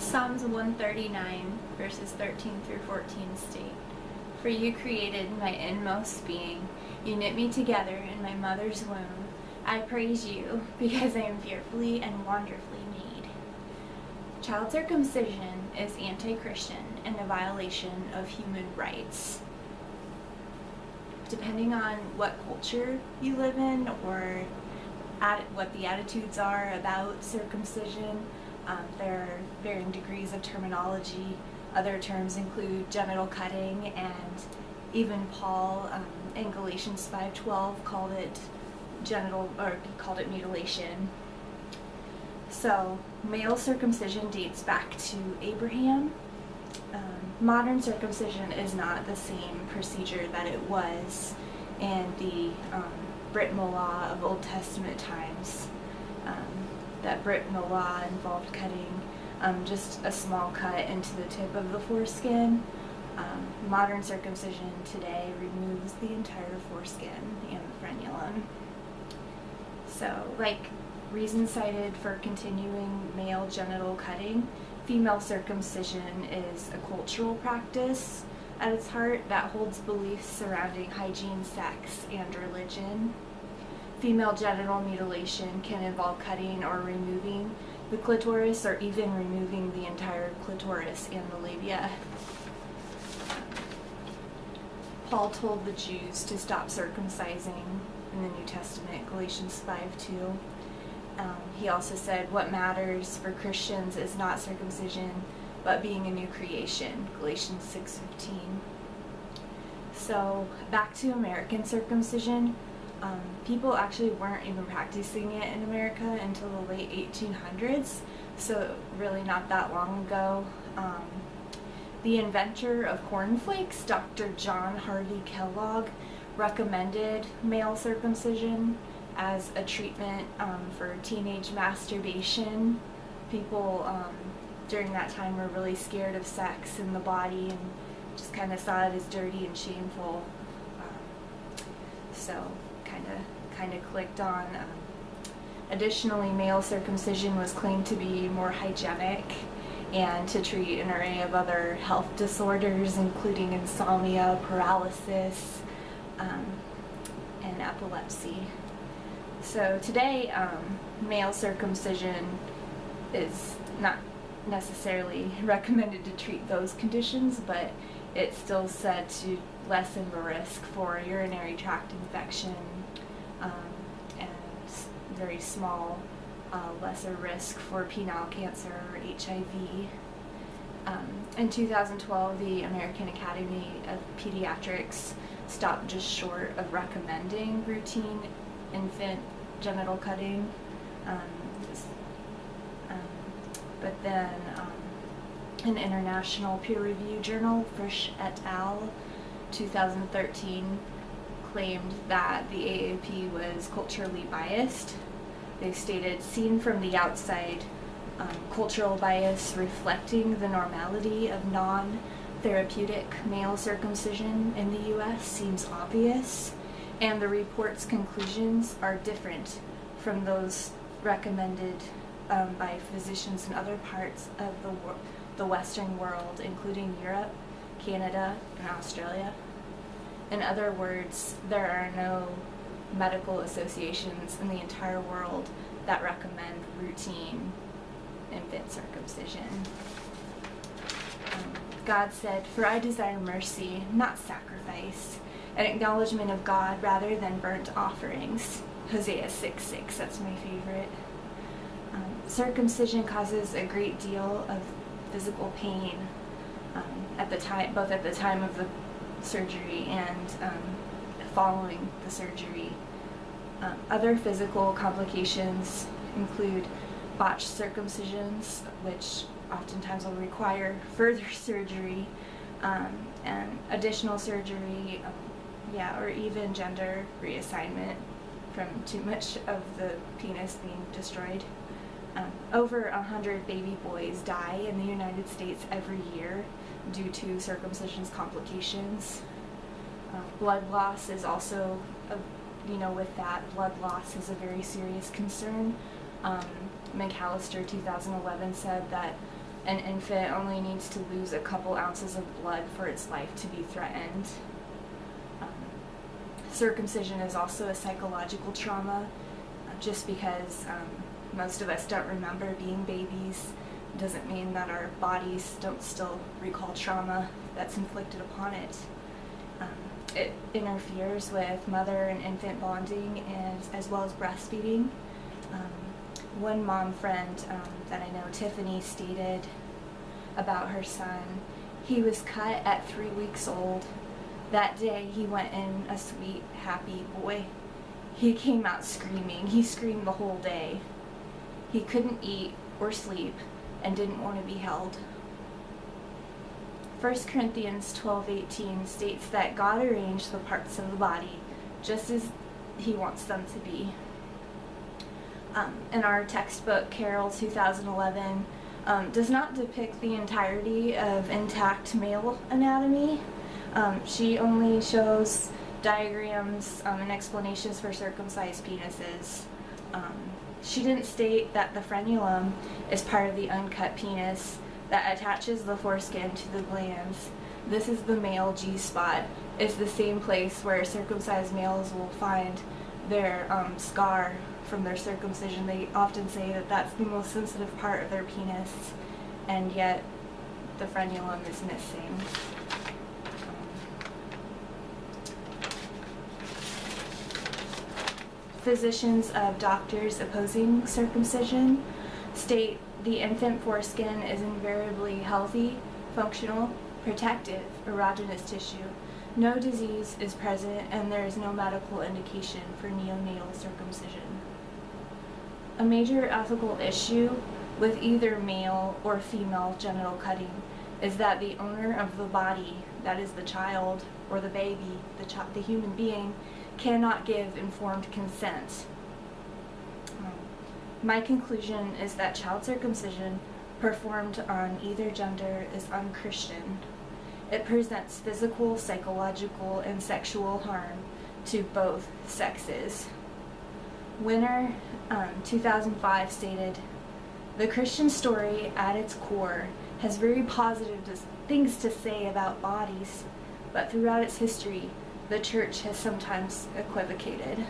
Psalms 139, verses 13 through 14 state, "For you created my inmost being. You knit me together in my mother's womb. I praise you because I am fearfully and wonderfully made." Child circumcision is anti-Christian and a violation of human rights. Depending on what culture you live in or what the attitudes are about circumcision, there are varying degrees of terminology. Other terms include genital cutting, and even Paul in Galatians 5:12 called it mutilation. So male circumcision dates back to Abraham. Modern circumcision is not the same procedure that it was in the Brit Milah of Old Testament times. That Brit Milah involved cutting just a small cut into the tip of the foreskin. Modern circumcision today removes the entire foreskin and the frenulum. So, like reasons cited for continuing male genital cutting, female circumcision is a cultural practice at its heart that holds beliefs surrounding hygiene, sex, and religion. Female genital mutilation can involve cutting or removing the clitoris, or even removing the entire clitoris and the labia. Paul told the Jews to stop circumcising in the New Testament, Galatians 5:2. He also said, "What matters for Christians is not circumcision, but being a new creation," Galatians 6:15. So back to American circumcision. People actually weren't even practicing it in America until the late 1800s, so really not that long ago. The inventor of cornflakes, Dr. John Harvey Kellogg, recommended male circumcision as a treatment for teenage masturbation. People during that time were really scared of sex and the body and just kind of saw it as dirty and shameful. So kind of clicked on. Additionally, male circumcision was claimed to be more hygienic and to treat an array of other health disorders, including insomnia, paralysis, and epilepsy. So today, male circumcision is not necessarily recommended to treat those conditions, but it's still said to lessen the risk for urinary tract infection, and very small, lesser risk for penile cancer or HIV. In 2012, the American Academy of Pediatrics stopped just short of recommending routine infant genital cutting. But then an international peer-reviewed journal, Frisch et al., 2013, claimed that the AAP was culturally biased. They stated, "Seen from the outside, cultural bias reflecting the normality of non-therapeutic male circumcision in the U.S. seems obvious, and the report's conclusions are different from those recommended by physicians in other parts of the Western world, including Europe, Canada, and Australia." In other words, there are no medical associations in the entire world that recommend routine infant circumcision. God said, "For I desire mercy, not sacrifice, an acknowledgement of God rather than burnt offerings." Hosea 6:6, that's my favorite. Circumcision causes a great deal of physical pain both at the time of the surgery and following the surgery. Other physical complications include botched circumcisions, which oftentimes will require further surgery, and additional surgery, or even gender reassignment from too much of the penis being destroyed. Over 100 baby boys die in the United States every year due to circumcision's complications. Blood loss is also, blood loss is a very serious concern. McAllister 2011 said that an infant only needs to lose a couple ounces of blood for its life to be threatened. Circumcision is also a psychological trauma. Just because most of us don't remember being babies doesn't mean that our bodies don't still recall trauma that's inflicted upon it. It interferes with mother and infant bonding as well as breastfeeding. One mom friend that I know, Tiffany, stated about her son, he was cut at 3 weeks old. That day he went in a sweet, happy boy. He came out screaming. He screamed the whole day. He couldn't eat or sleep and didn't want to be held. 1 Corinthians 12:18 states that God arranged the parts of the body just as He wants them to be. In our textbook, Carroll 2011, does not depict the entirety of intact male anatomy. She only shows diagrams and explanations for circumcised penises. She didn't state that the frenulum is part of the uncut penis that attaches the foreskin to the glands. This is the male G-spot. It's the same place where circumcised males will find their scar from their circumcision. They often say that that's the most sensitive part of their penis, and yet the frenulum is missing. Physicians of doctors opposing circumcision state the infant foreskin is invariably healthy, functional, protective, erogenous tissue. No disease is present, and there is no medical indication for neonatal circumcision. A major ethical issue with either male or female genital cutting is that the owner of the body, that is the child or the baby, the human being, cannot give informed consent. My conclusion is that child circumcision performed on either gender is unchristian. It presents physical, psychological, and sexual harm to both sexes. Winner 2005 stated, "The Christian story at its core has very positive things to say about bodies, but throughout its history, the church has sometimes equivocated."